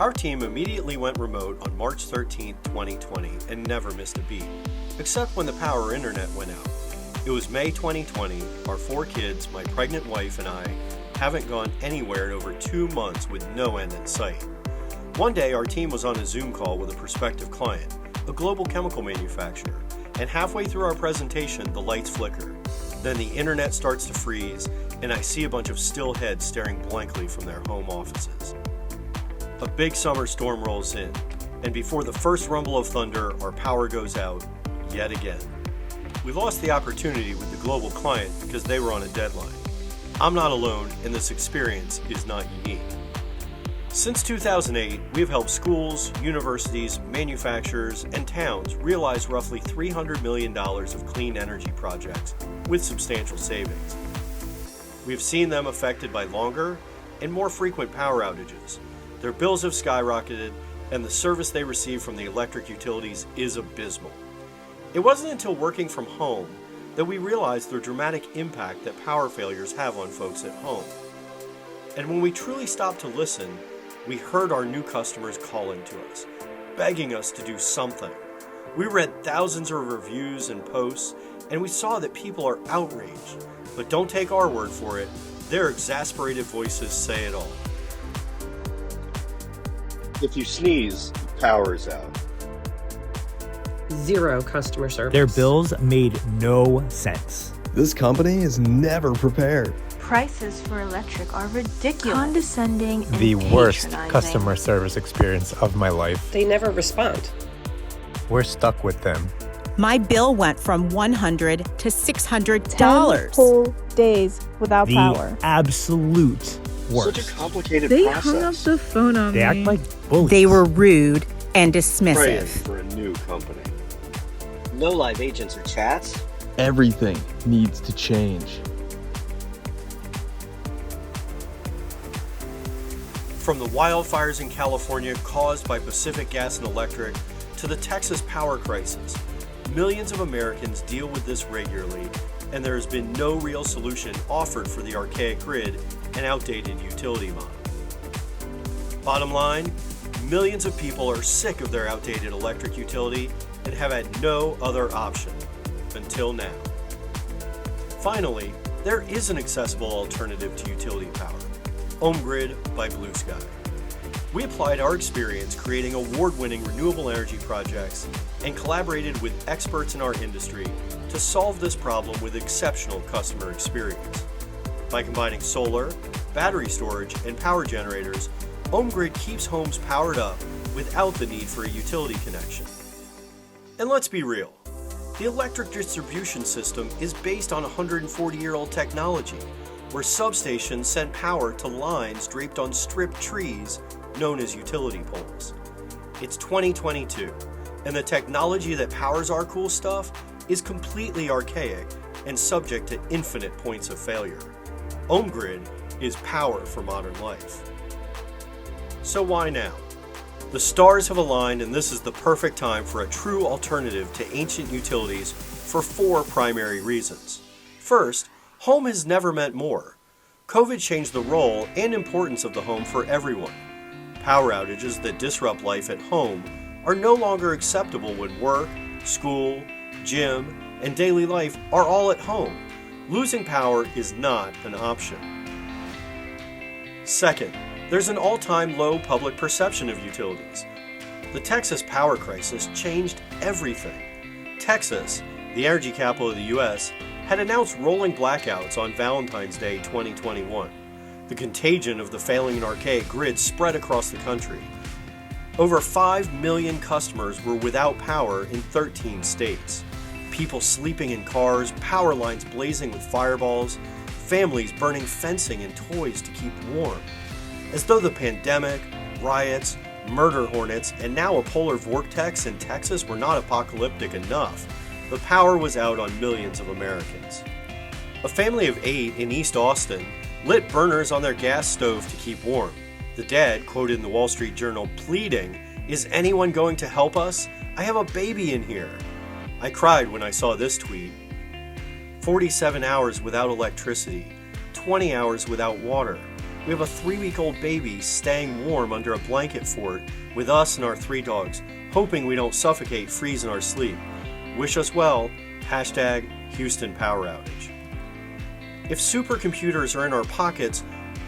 Our team immediately went remote on March 13, 2020, and never missed a beat, except when the power or internet went out. It was May 2020, our 4 kids, my pregnant wife, and I haven't gone anywhere in over 2 months with no end in sight. One day, our team was on a Zoom call with a prospective client, a global chemical manufacturer, and halfway through our presentation, the lights flicker. Then the internet starts to freeze, and I see a bunch of still heads staring blankly from their home offices. A big summer storm rolls in, and before the first rumble of thunder, our power goes out yet again. We lost the opportunity with the global client because they were on a deadline. I'm not alone, and this experience is not unique. Since 2008, we have helped schools, universities, manufacturers, and towns realize roughly $300 million of clean energy projects with substantial savings. We have seen them affected by longer and more frequent power outages. Their bills have skyrocketed, and the service they receive from the electric utilities is abysmal. It wasn't until working from home that we realized the dramatic impact that power failures have on folks at home. And when we truly stopped to listen, we heard our new customers calling to us, begging us to do something. We read thousands of reviews and posts, and we saw that people are outraged. But don't take our word for it, their exasperated voices say it all. If you sneeze, power is out. Zero customer service. Their bills made no sense. This company is never prepared. Prices for electric are ridiculous. Condescending and The worst patronizing. customer service experience of my life. They never respond. We're stuck with them. My bill went from $100 to $600. 10 whole days without The power. absolute worst. Such a complicated They process. hung up the phone on They me. act like bullies. They were rude and Praying dismissive. for a new company. No live agents or chats. Everything needs to change. From the wildfires in California caused by Pacific Gas and Electric to the Texas power crisis, millions of Americans deal with this regularly, and there has been no real solution offered for the archaic grid and outdated utility model. Bottom line, millions of people are sick of their outdated electric utility and have had no other option until now. Finally, there is an accessible alternative to utility power, OhmGrid by BlueSky. We applied our experience creating award-winning renewable energy projects and collaborated with experts in our industry to solve this problem with exceptional customer experience. By combining solar, battery storage, and power generators, OhmGrid keeps homes powered up without the need for a utility connection. And let's be real, the electric distribution system is based on 140-year-old technology, where substations send power to lines draped on stripped trees known as utility poles. It's 2022, and the technology that powers our cool stuff is completely archaic and subject to infinite points of failure. OhmGrid is power for modern life. So why now? The stars have aligned, and this is the perfect time for a true alternative to ancient utilities for 4 primary reasons. First, home has never meant more. COVID changed the role and importance of the home for everyone. Power outages that disrupt life at home are no longer acceptable when work, school, gym, and daily life are all at home. Losing power is not an option. Second, there's an all-time low public perception of utilities. The Texas power crisis changed everything. Texas, the energy capital of the U.S., had announced rolling blackouts on Valentine's Day 2021. The contagion of the failing and archaic grid spread across the country. Over 5 million customers were without power in 13 states. People sleeping in cars, power lines blazing with fireballs, families burning fencing and toys to keep warm. As though the pandemic, riots, murder hornets, and now a polar vortex in Texas were not apocalyptic enough, the power was out on millions of Americans. A family of 8 in East Austin lit burners on their gas stove to keep warm. The dad, quoted in the Wall Street Journal, pleading, "Is anyone going to help us? I have a baby in here." I cried when I saw this tweet. 47 hours without electricity, 20 hours without water, We have a 3-week-old baby staying warm under a blanket fort with us and our 3 dogs, hoping we don't suffocate, freeze in our sleep. Wish us well, #Houston Power Outage. If supercomputers are in our pockets,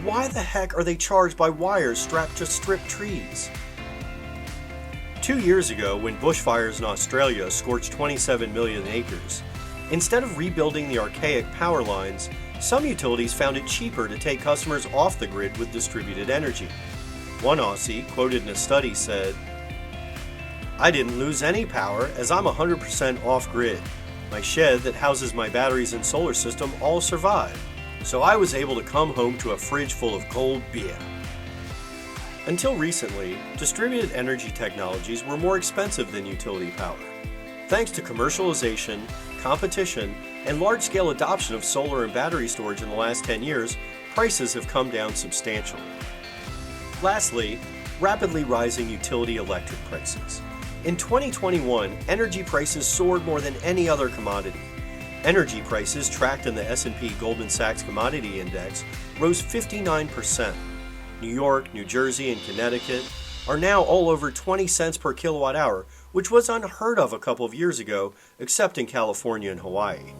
why the heck are they charged by wires strapped to stripped trees? 2 years ago, when bushfires in Australia scorched 27 million acres, instead of rebuilding the archaic power lines, some utilities found it cheaper to take customers off the grid with distributed energy. One Aussie, quoted in a study, said, "I didn't lose any power as I'm 100% off-grid. My shed that houses my batteries and solar system all survived, so I was able to come home to a fridge full of cold beer." Until recently, distributed energy technologies were more expensive than utility power. Thanks to commercialization, competition, and large-scale adoption of solar and battery storage in the last 10 years, prices have come down substantially. Lastly, rapidly rising utility electric prices. In 2021, energy prices soared more than any other commodity. Energy prices tracked in the S&P Goldman Sachs Commodity Index rose 59%. New York, New Jersey, and Connecticut are now all over 20 cents per kilowatt hour, which was unheard of a couple of years ago, except in California and Hawaii.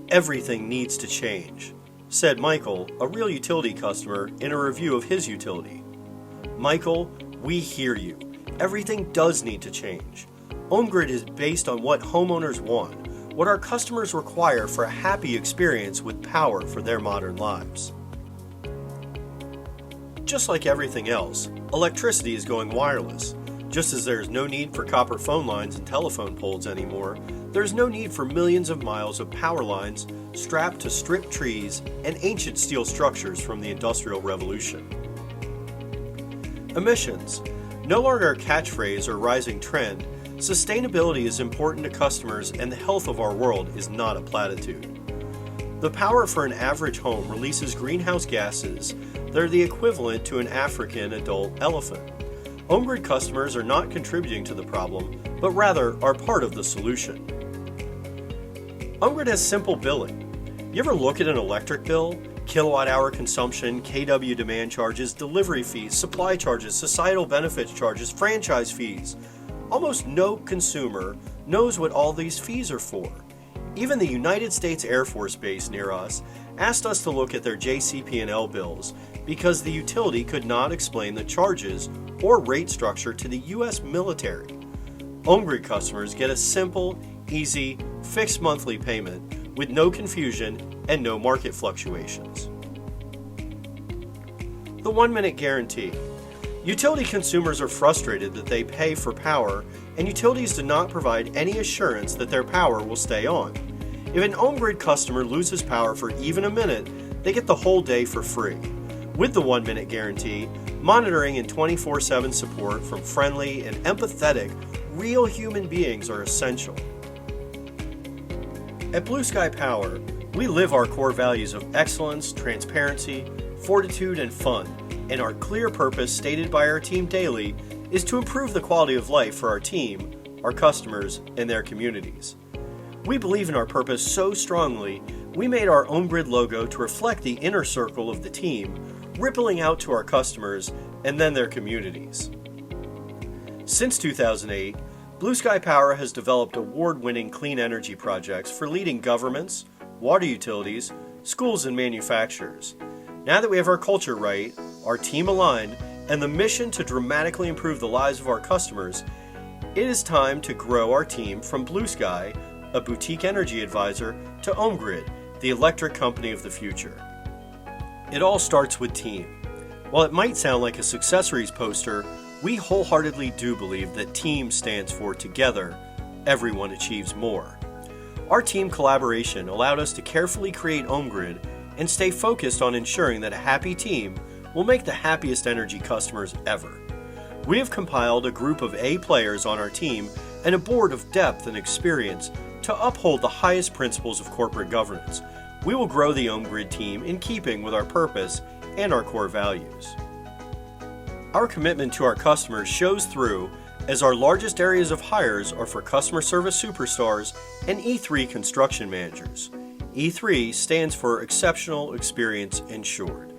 Everything needs to change, said Michael, a real utility customer, in a review of his utility. Michael, we hear you. Everything does need to change. OhmGrid is based on what homeowners want, what our customers require for a happy experience with power for their modern lives. Just like everything else, electricity is going wireless. Just as there is no need for copper phone lines and telephone poles anymore, there is no need for millions of miles of power lines strapped to stripped trees and ancient steel structures from the Industrial Revolution. Emissions. No longer a catchphrase or rising trend, sustainability is important to customers and the health of our world is not a platitude. The power for an average home releases greenhouse gases that are the equivalent to an African adult elephant. OhmGrid customers are not contributing to the problem, but rather are part of the solution. OhmGrid has simple billing. You ever look at an electric bill? Kilowatt hour consumption, KW demand charges, delivery fees, supply charges, societal benefits charges, franchise fees. Almost no consumer knows what all these fees are for. Even the United States Air Force Base near us asked us to look at their JCP&L bills because the utility could not explain the charges or rate structure to the U.S. military. OhmGrid customers get a simple, easy, fixed monthly payment with no confusion and no market fluctuations. The 1-minute guarantee. Utility consumers are frustrated that they pay for power and utilities do not provide any assurance that their power will stay on. If an OhmGrid customer loses power for even a minute, they get the whole day for free. With the 1-minute guarantee, monitoring and 24/7 support from friendly and empathetic, real human beings are essential. At BlueSky Power, we live our core values of excellence, transparency, fortitude, and fun, and our clear purpose stated by our team daily is to improve the quality of life for our team, our customers, and their communities. We believe in our purpose so strongly, we made our OhmGrid logo to reflect the inner circle of the team, rippling out to our customers and then their communities. Since 2008, BlueSky Power has developed award-winning clean energy projects for leading governments, water utilities, schools, and manufacturers. Now that we have our culture right, our team aligned, and the mission to dramatically improve the lives of our customers, it is time to grow our team from BlueSky, a boutique energy advisor, to OhmGrid, the electric company of the future. It all starts with team. While it might sound like a successories poster, we wholeheartedly do believe that TEAM stands for Together, Everyone Achieves More. Our team collaboration allowed us to carefully create OhmGrid and stay focused on ensuring that a happy team will make the happiest energy customers ever. We have compiled a group of A players on our team and a board of depth and experience to uphold the highest principles of corporate governance. We will grow the OhmGrid team in keeping with our purpose and our core values. Our commitment to our customers shows through as our largest areas of hires are for customer service superstars and E3 construction managers. E3 stands for Exceptional Experience Ensured.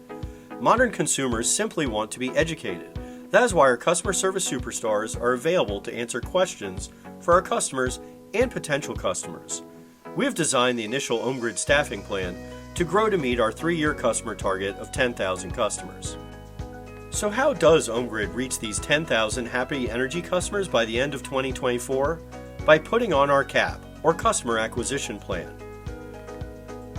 Modern consumers simply want to be educated. That is why our customer service superstars are available to answer questions for our customers and potential customers. We have designed the initial OhmGrid staffing plan to grow to meet our 3-year customer target of 10,000 customers. So how does OhmGrid reach these 10,000 happy energy customers by the end of 2024? By putting on our CAP, or Customer Acquisition Plan.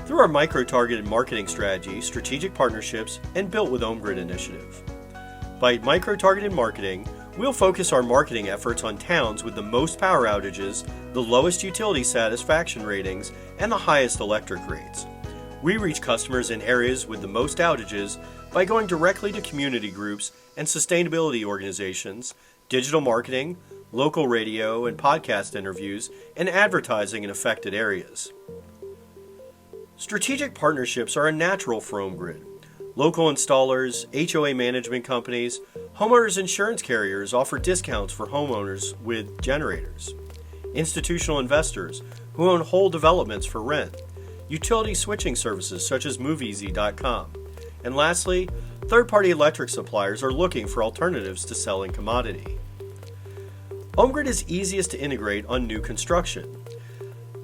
Through our micro-targeted marketing strategy, strategic partnerships, and Built with OhmGrid initiative. By micro-targeted marketing, we'll focus our marketing efforts on towns with the most power outages, the lowest utility satisfaction ratings, and the highest electric rates. We reach customers in areas with the most outages by going directly to community groups and sustainability organizations, digital marketing, local radio and podcast interviews, and advertising in affected areas. Strategic partnerships are a natural for OhmGrid. Local installers, HOA management companies, homeowners insurance carriers offer discounts for homeowners with generators. Institutional investors who own whole developments for rent. Utility switching services such as MoveEasy.com. And lastly, third-party electric suppliers are looking for alternatives to selling commodity. OhmGrid is easiest to integrate on new construction.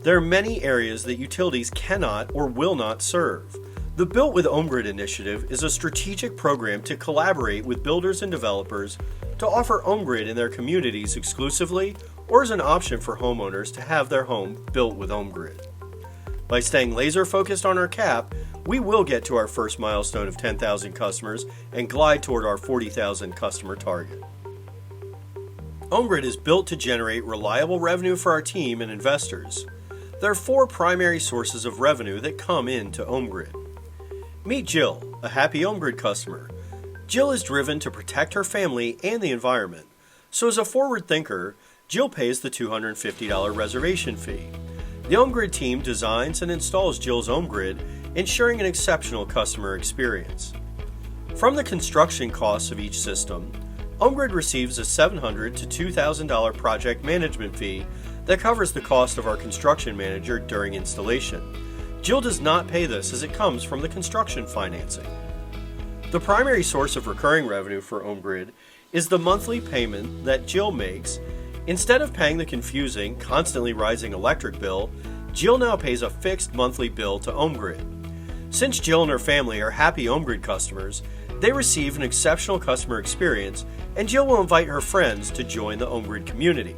There are many areas that utilities cannot or will not serve. The Built with OhmGrid initiative is a strategic program to collaborate with builders and developers to offer OhmGrid in their communities exclusively or as an option for homeowners to have their home built with OhmGrid. By staying laser focused on our CAP, we will get to our first milestone of 10,000 customers and glide toward our 40,000 customer target. OhmGrid is built to generate reliable revenue for our team and investors. There are 4 primary sources of revenue that come into OhmGrid. Meet Jill, a happy OhmGrid customer. Jill is driven to protect her family and the environment. So as a forward thinker, Jill pays the $250 reservation fee. The OhmGrid team designs and installs Jill's OhmGrid, ensuring an exceptional customer experience. From the construction costs of each system, OhmGrid receives a $700 to $2,000 project management fee that covers the cost of our construction manager during installation. Jill does not pay this as it comes from the construction financing. The primary source of recurring revenue for OhmGrid is the monthly payment that Jill makes. Instead of paying the confusing, constantly rising electric bill, Jill now pays a fixed monthly bill to OhmGrid. Since Jill and her family are happy OhmGrid customers, they receive an exceptional customer experience, and Jill will invite her friends to join the OhmGrid community.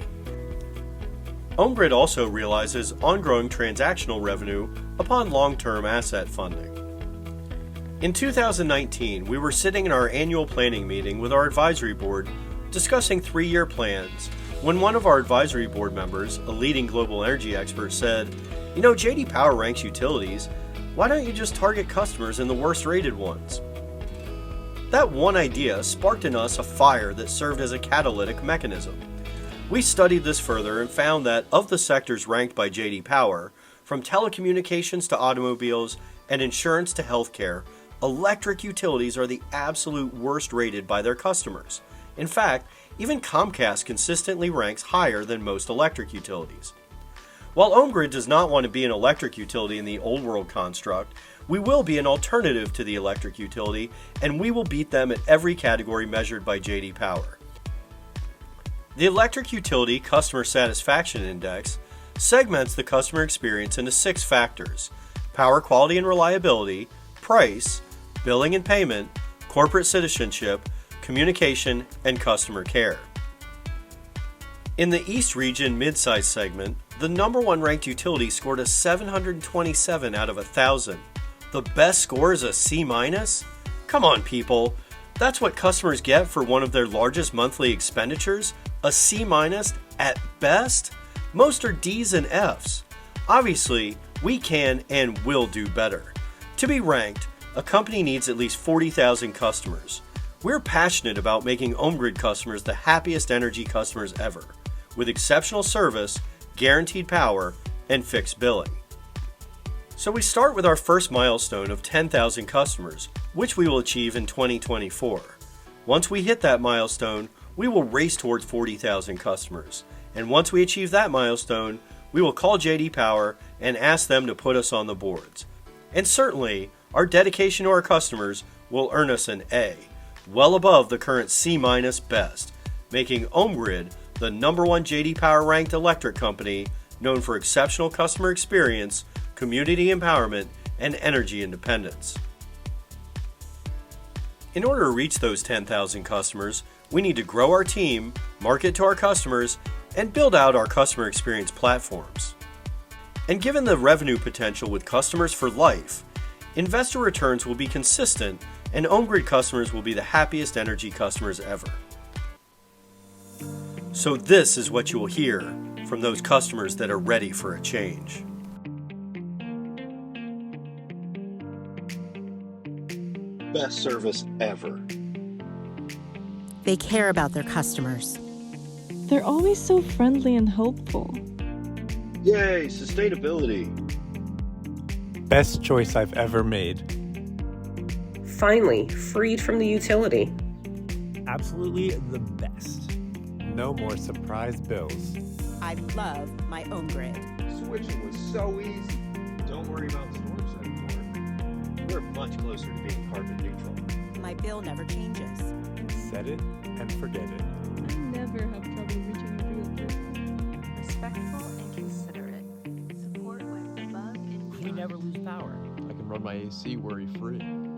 OhmGrid also realizes ongoing transactional revenue upon long-term asset funding. In 2019, we were sitting in our annual planning meeting with our advisory board discussing 3-year plans when one of our advisory board members, a leading global energy expert, said, "JD Power ranks utilities. Why don't you just target customers in the worst rated ones?" That one idea sparked in us a fire that served as a catalytic mechanism. We studied this further and found that of the sectors ranked by JD Power, from telecommunications to automobiles and insurance to healthcare, electric utilities are the absolute worst rated by their customers. In fact, even Comcast consistently ranks higher than most electric utilities. While OhmGrid does not want to be an electric utility in the old world construct, we will be an alternative to the electric utility, and we will beat them at every category measured by JD Power. The Electric Utility Customer Satisfaction Index segments the customer experience into 6 factors: power quality and reliability, price, billing and payment, corporate citizenship, communication, and customer care. In the East Region mid-size segment, the number 1 ranked utility scored a 727 out of 1,000. The best score is a C-? Come on, people. That's what customers get for one of their largest monthly expenditures? A C- at best? Most are Ds and Fs. Obviously, we can and will do better. To be ranked, a company needs at least 40,000 customers. We're passionate about making OhmGrid customers the happiest energy customers ever, with exceptional service, guaranteed power, and fixed billing. So we start with our first milestone of 10,000 customers, which we will achieve in 2024. Once we hit that milestone, we will race towards 40,000 customers. And once we achieve that milestone, we will call JD Power and ask them to put us on the boards. And certainly, our dedication to our customers will earn us an A, well above the current C- best, making OhmGrid the #1 JD Power ranked electric company known for exceptional customer experience, community empowerment, and energy independence. In order to reach those 10,000 customers, we need to grow our team, market to our customers, and build out our customer experience platforms. And given the revenue potential with customers for life, investor returns will be consistent and OhmGrid customers will be the happiest energy customers ever. So this is what you will hear from those customers that are ready for a change. Best service ever. They care about their customers. They're always so friendly and helpful. Yay, sustainability. Best choice I've ever made. Finally, freed from the utility. Absolutely the best. No more surprise bills. I love my OhmGrid. Switching was so easy. Don't worry about storms anymore. We're much closer to being carbon neutral. My bill never changes. Set it and forget it. I never have trouble reaching a realtor. Respectful and considerate. Support went above and beyond. We never lose power. I can run my AC worry-free.